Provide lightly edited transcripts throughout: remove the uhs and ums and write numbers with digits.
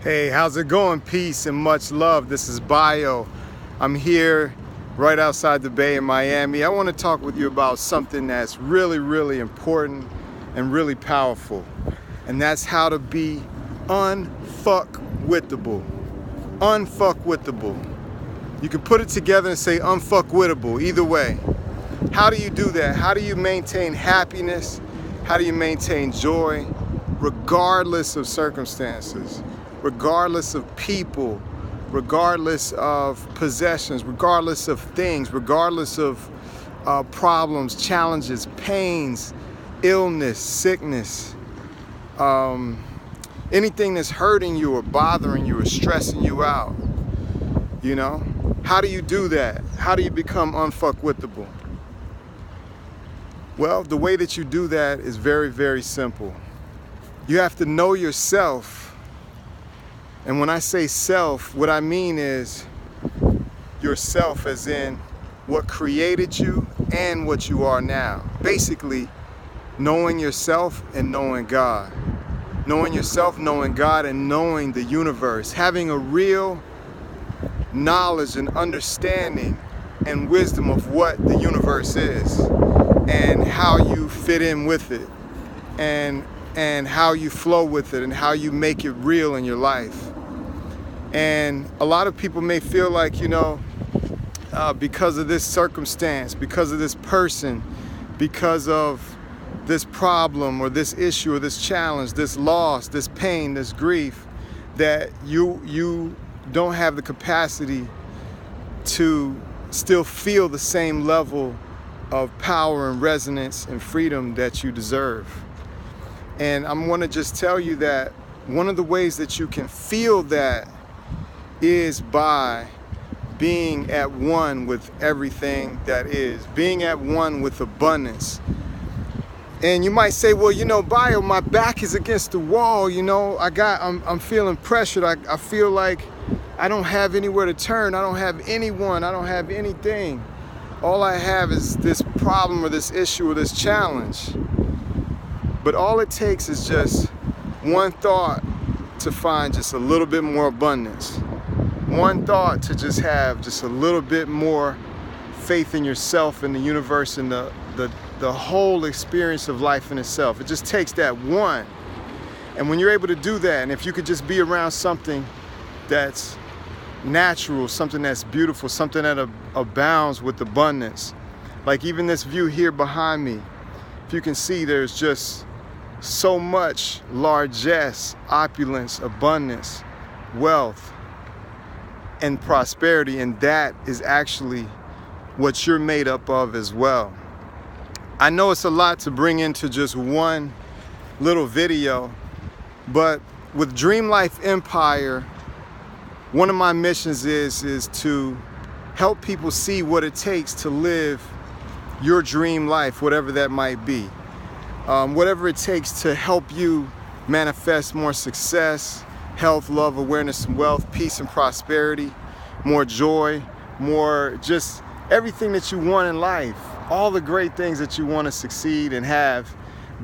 Hey, how's it going? Peace and much love. This is Bio. I'm here right outside the Bay in Miami. I want to talk with you about something that's really important and really powerful. And that's how to be unfuckwithable. Unfuckwithable. You can put it together and say unfuckwithable, either way. How do you do that? How do you maintain happiness? How do you maintain joy regardless of circumstances? Regardless of people, regardless of possessions, regardless of things, regardless of problems, challenges, pains, illness, sickness, anything that's hurting you or bothering you or stressing you out, you know? How do you do that? How do you become unfuckwithable? Well, the way that you do that is very simple. You have to know yourself. And when I say self, what I mean is yourself as in what created you and what you are now. Basically, knowing yourself and knowing God. Knowing yourself, knowing God, and knowing the universe. Having a real knowledge and understanding and wisdom of what the universe is and how you fit in with it and how you flow with it and how you make it real in your life. And a lot of people may feel like, you know, because of this circumstance, because of this person, because of this problem or this issue or this challenge, this loss, this pain, this grief, that you don't have the capacity to still feel the same level of power and resonance and freedom that you deserve. And I'm going to just tell you that one of the ways that you can feel that is by being at one with everything that is, being at one with abundance. And you might say, well, you know, Bio, my back is against the wall, you know, I'm feeling pressured. I feel like I don't have anywhere to turn. I don't have anyone. I don't have anything. All I have is this problem or this issue or this challenge. But all it takes is just one thought to find just a little bit more abundance. One thought to just have just a little bit more faith in yourself and the universe and the whole experience of life in itself. It just takes that one. And when you're able to do that, and if you could just be around something that's natural, something that's beautiful, something that abounds with abundance, like even this view here behind me, if you can see, there's just so much largess, opulence, abundance, wealth, and prosperity, and that is actually what you're made up of as well. I know it's a lot to bring into just one little video, but with Dream Life Empire, one of my missions is to help people see what it takes to live your dream life, whatever that might be. Whatever it takes to help you manifest more success, health, love, awareness, and wealth, peace and prosperity, more joy, more just everything that you want in life, all the great things that you want to succeed and have,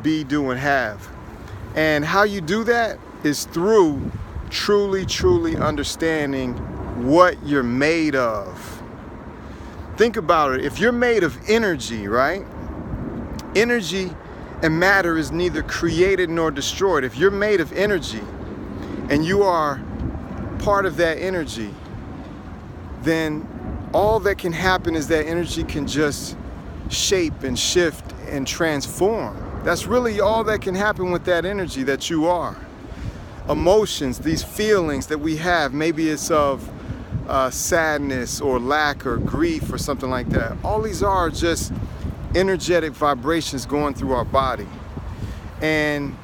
be, do, and have. And how you do that is through truly understanding what you're made of. Think about it. If you're made of energy, right? Energy and matter is neither created nor destroyed. If you're made of energy and you are part of that energy, then all that can happen is that energy can just shape and shift and transform. That's really all that can happen with that energy that you are. Emotions, these feelings that we have, maybe it's of sadness or lack or grief or something like that. All these are just energetic vibrations going through our body. And,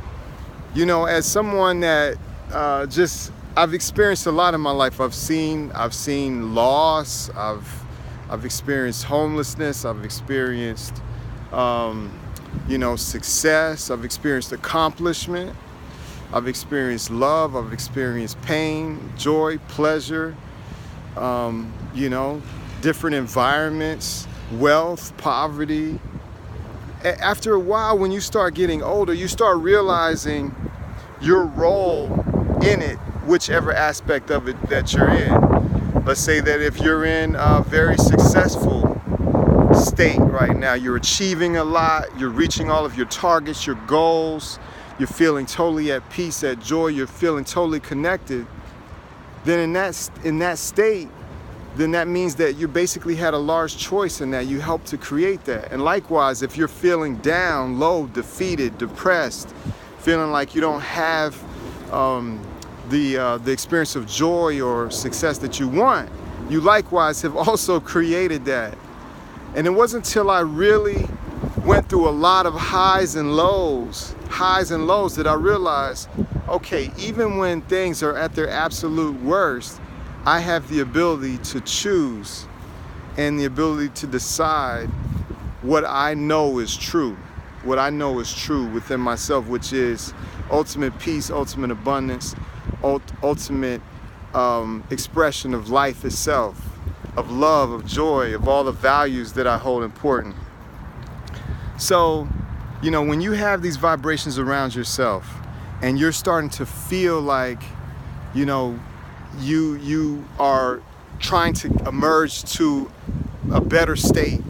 you know, as someone that I've experienced a lot in my life. I've seen loss. I've experienced homelessness. I've experienced, you know, success. I've experienced accomplishment. I've experienced love. I've experienced pain, joy, pleasure. You know, different environments, wealth, poverty. After a while, when you start getting older, you start realizing your role in it whichever aspect of it that you're in. Let's say that if you're in a very successful state right now, you're achieving a lot, you're reaching all of your targets, your goals, you're feeling totally at peace, at joy, you're feeling totally connected, then in that state, then that means that you basically had a large choice in that. You helped to create that. And likewise, if you're feeling down, low, defeated, depressed, feeling like you don't have the experience of joy or success that you want, you likewise have also created that. And it wasn't until I really went through a lot of highs and lows that I realized, okay, even when things are at their absolute worst, I have the ability to choose and the ability to decide what I know is true. What I know is true within myself, which is ultimate peace, ultimate abundance, ultimate expression of life itself, of love, of joy, of all the values that I hold important. So, you know, when you have these vibrations around yourself and you're starting to feel like, you know, you are trying to emerge to a better state,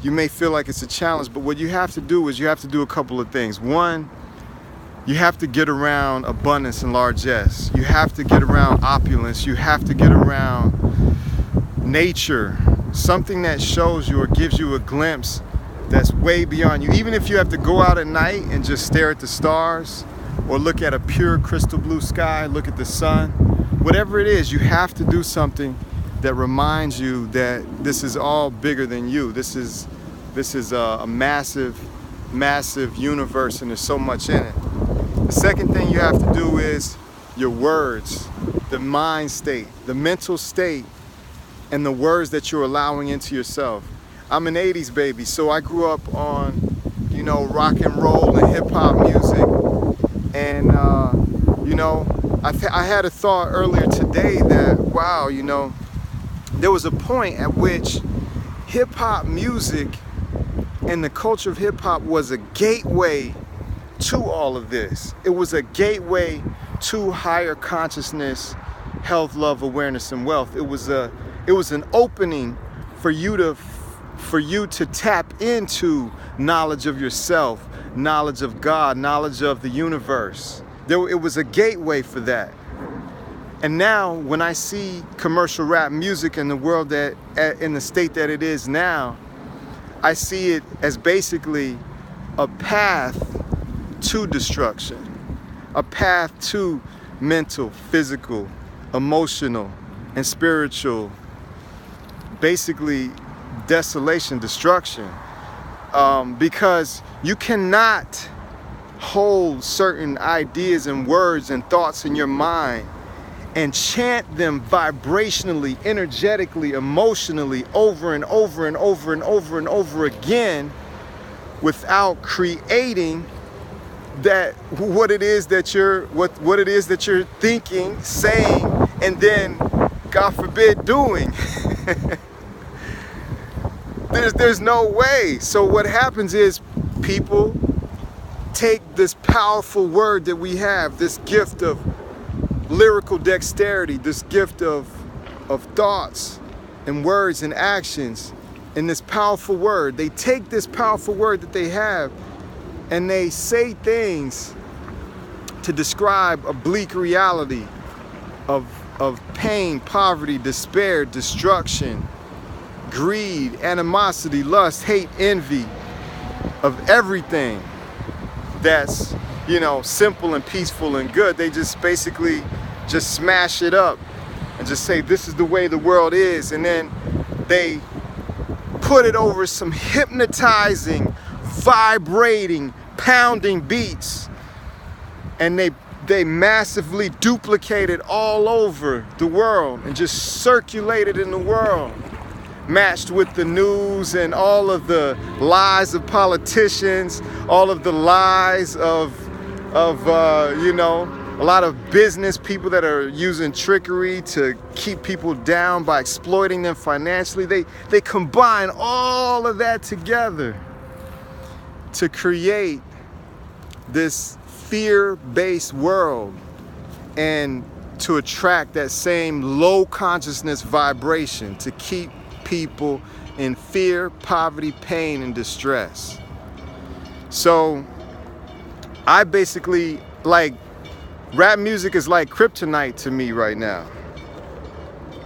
you may feel like it's a challenge, but what you have to do is you have to do a couple of things. One, you have to get around abundance and largess. You have to get around opulence. You have to get around nature, something that shows you or gives you a glimpse that's way beyond you. Even if you have to go out at night and just stare at the stars or look at a pure crystal blue sky, look at the sun, whatever it is, you have to do something that reminds you that this is all bigger than you. This is a massive, massive universe, and there's so much in it. The second thing you have to do is your words, the mind state, the mental state, and the words that you're allowing into yourself. I'm an 80s baby, so I grew up on, you know, rock and roll and hip hop music. And, you know, I had a thought earlier today that, wow, you know, there was a point at which hip hop music and the culture of hip hop was a gateway to all of this. It was a gateway to higher consciousness, health, love, awareness, and wealth. It was an opening for you to tap into knowledge of yourself, knowledge of God, knowledge of the universe. It was a gateway for that. And now when I see commercial rap music in the world in the state that it is now, I see it as basically a path to destruction, a path to mental, physical, emotional, and spiritual, basically desolation, destruction, because you cannot hold certain ideas and words and thoughts in your mind and chant them vibrationally, energetically, emotionally over and over and over and over and over again without creating that what it is that you're thinking, saying, and then, God forbid, doing. There's no way. So what happens is people take this powerful word that we have, this gift of lyrical dexterity, this gift of thoughts and words and actions, and this powerful word. They take this powerful word that they have and they say things to describe a bleak reality of pain, poverty, despair, destruction, greed, animosity, lust, hate, envy, of everything that's, you know, simple and peaceful and good. They just basically just smash it up and just say this is the way the world is, and then they put it over some hypnotizing, vibrating, pounding beats, and they massively duplicate it all over the world and just circulate it in the world, matched with the news and all of the lies of politicians, all of the lies of you know, a lot of business people that are using trickery to keep people down by exploiting them financially. They combine all of that together to create this fear-based world and to attract that same low consciousness vibration, to keep people in fear, poverty, pain, and distress. So I basically, like, rap music is like kryptonite to me right now.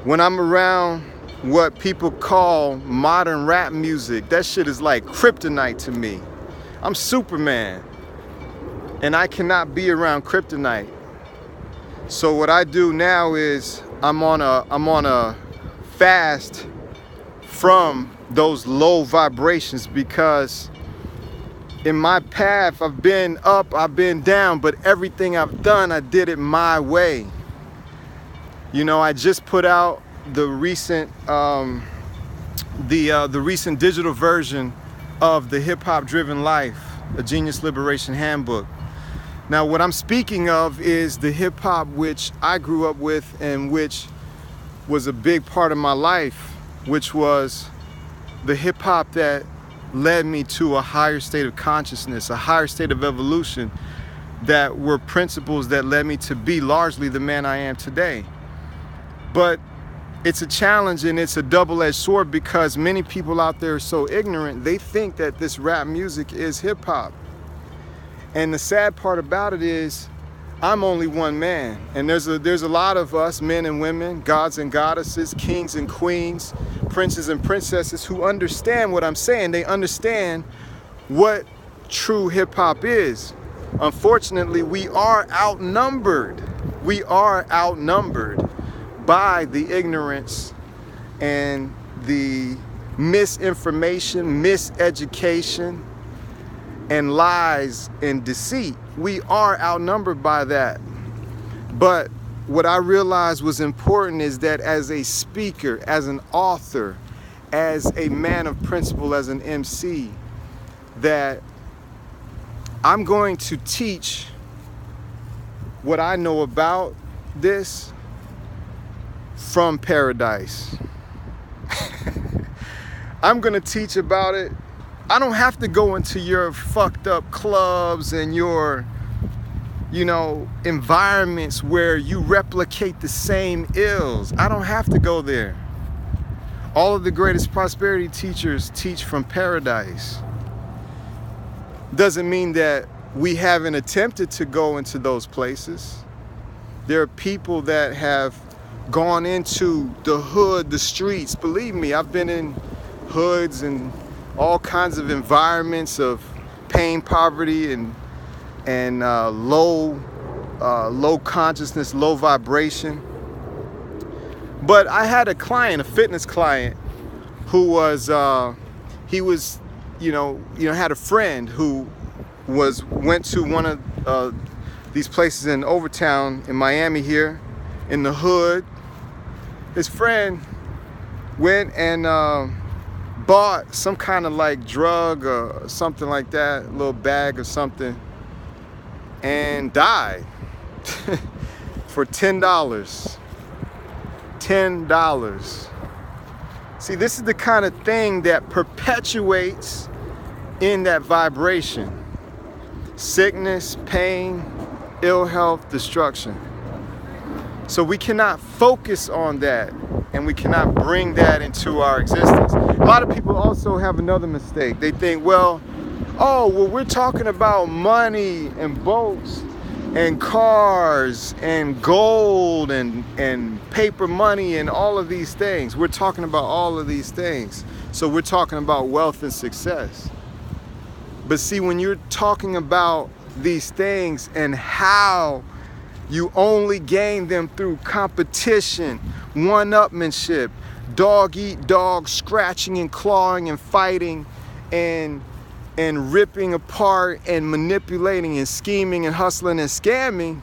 When I'm around what people call modern rap music, that shit is like kryptonite to me. I'm Superman, and I cannot be around kryptonite. So what I do now is I'm on a fast from those low vibrations, because in my path I've been up, I've been down, but everything I've done, I did it my way. You know, I just put out the recent recent digital version of the Hip Hop Driven Life, a Genius Liberation Handbook. Now, what I'm speaking of is the hip hop which I grew up with and which was a big part of my life, which was the hip hop that led me to a higher state of consciousness, a higher state of evolution, that were principles that led me to be largely the man I am today. But it's a challenge and it's a double-edged sword, because many people out there are so ignorant, they think that this rap music is hip hop. And the sad part about it is, I'm only one man, and there's a lot of us, men and women, gods and goddesses, kings and queens, princes and princesses, who understand what I'm saying. They understand what true hip hop is. Unfortunately, we are outnumbered. We are outnumbered by the ignorance and the misinformation, miseducation, and lies and deceit. We are outnumbered by that. But what I realized was important is that as a speaker, as an author, as a man of principle, as an MC, that I'm going to teach what I know about this from paradise. I'm going to teach about it. I don't have to go into your fucked up clubs and your, environments where you replicate the same ills. I don't have to go there. All of the greatest prosperity teachers teach from paradise. Doesn't mean that we haven't attempted to go into those places. There are people that have gone into the hood, the streets. Believe me, I've been in hoods and all kinds of environments of pain, poverty, and low consciousness, low vibration. But I had a client, a fitness client, who was had a friend who went to one of these places in Overtown in Miami here, in the hood. His friend went and bought some kind of like drug or something like that, a little bag or something, and died for $10. $10. See, this is the kind of thing that perpetuates in that vibration. Sickness, pain, ill health, destruction. So we cannot focus on that, and we cannot bring that into our existence. A lot of people also have another mistake. They think, we're talking about money and boats and cars and gold and paper money and all of these things. We're talking about all of these things. So we're talking about wealth and success. But see, when you're talking about these things and how you only gain them through competition, one-upmanship, dog eat dog, scratching and clawing and fighting and ripping apart and manipulating and scheming and hustling and scamming,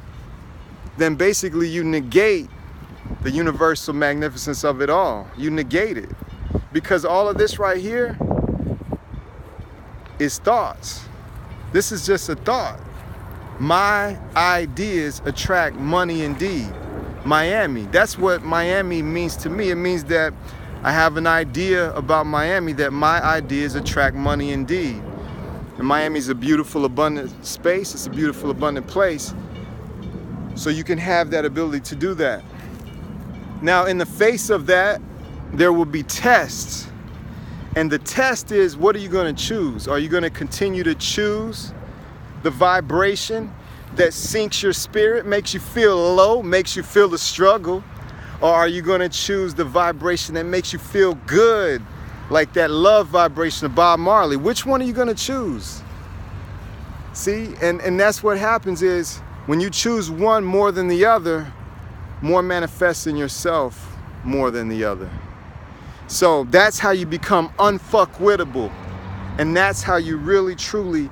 then basically you negate the universal magnificence of it all. You negate it. Because all of this right here is thoughts. This is just a thought. My ideas attract money indeed. Miami, that's what Miami means to me. It means that I have an idea about Miami, that my ideas attract money indeed. And Miami is a beautiful, abundant space. It's a beautiful, abundant place. So you can have that ability to do that. Now, in the face of that, there will be tests. And the test is, what are you going to choose? Are you going to continue to choose the vibration that sinks your spirit, makes you feel low, makes you feel the struggle? Or are you going to choose the vibration that makes you feel good, like that love vibration of Bob Marley? Which one are you going to choose? See, and that's what happens is, when you choose one more than the other, more manifests in yourself more than the other. So that's how you become unfuckwithable. And that's how you really, truly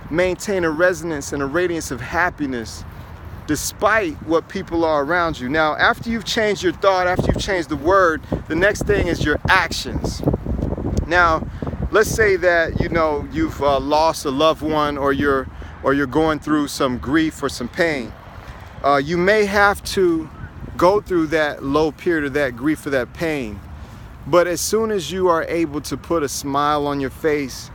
maintain a resonance and a radiance of happiness despite what people are around you. Now, after you've changed your thought, after you've changed the word, the next thing is your actions. Now, let's say that, you know, you've lost a loved one, or you're going through some grief or some pain. You may have to go through that low period of that grief or that pain. But as soon as you are able to put a smile on your face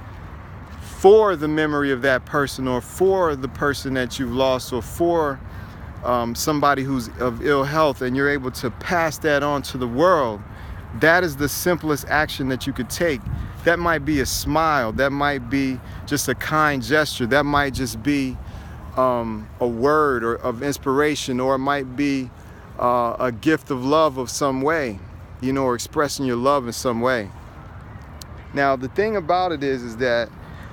for the memory of that person, or for the person that you've lost, or for somebody who's of ill health, and you're able to pass that on to the world, that is the simplest action that you could take. That might be a smile, that might be just a kind gesture, that might just be a word or of inspiration, or it might be a gift of love of some way, you know, or expressing your love in some way. Now, the thing about it is that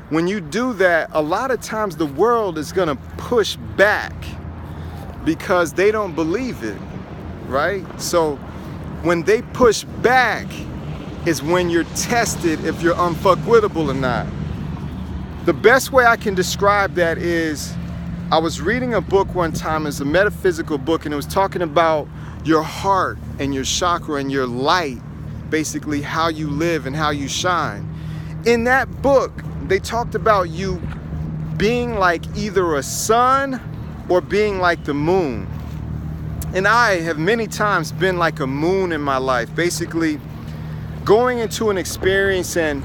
when you do that, a lot of times the world is going to push back because they don't believe it, right? So when they push back is when you're tested if you're unfuckwithable or not. The best way I can describe that is, I was reading a book one time, it's a metaphysical book, and it was talking about your heart and your chakra and your light, basically how you live and how you shine. In that book, they talked about you being like either a sun or being like the moon. And I have many times been like a moon in my life, basically going into an experience and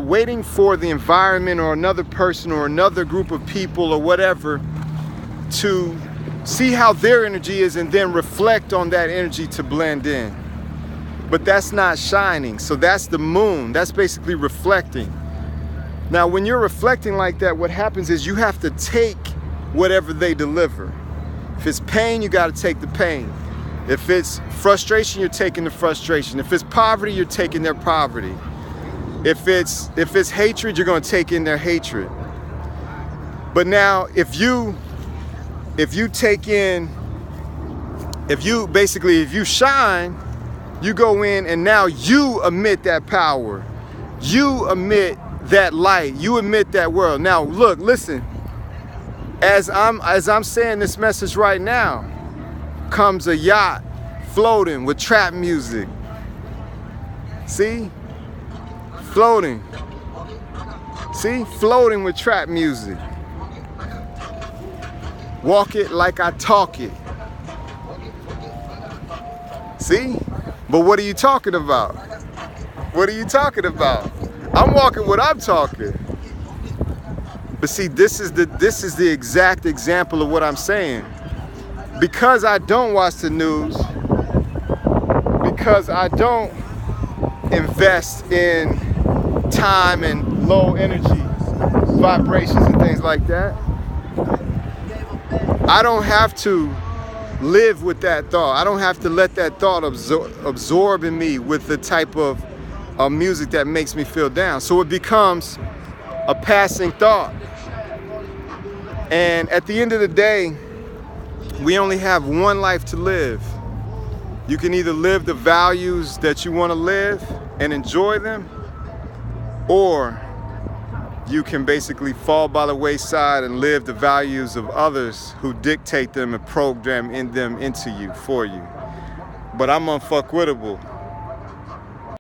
waiting for the environment or another person or another group of people or whatever to see how their energy is, and then reflect on that energy to blend in. But that's not shining. So that's the moon. That's basically reflecting. Now, when you're reflecting like that, what happens is you have to take whatever they deliver. If it's pain, you got to take the pain. If it's frustration, you're taking the frustration. If it's poverty, you're taking their poverty. If it's hatred, you're going to take in their hatred. But now, if you shine, you go in and now you emit that power. You emit that light. You emit that world. Now, look, listen. As I'm saying this message right now, comes a yacht floating with trap music. See? Floating. See? Floating with trap music. Walk it like I talk it. See? But what are you talking about? What are you talking about? I'm walking what I'm talking. But see, this is the exact example of what I'm saying. Because I don't watch the news, because I don't invest in time and low energy vibrations and things like that, I don't have to live with that thought. I don't have to let that thought absorb in me with the type of music that makes me feel down. So it becomes a passing thought. And at the end of the day, we only have one life to live. You can either live the values that you want to live and enjoy them, or you can basically fall by the wayside and live the values of others who dictate them and program them into you, for you. But I'm unfuckwithable.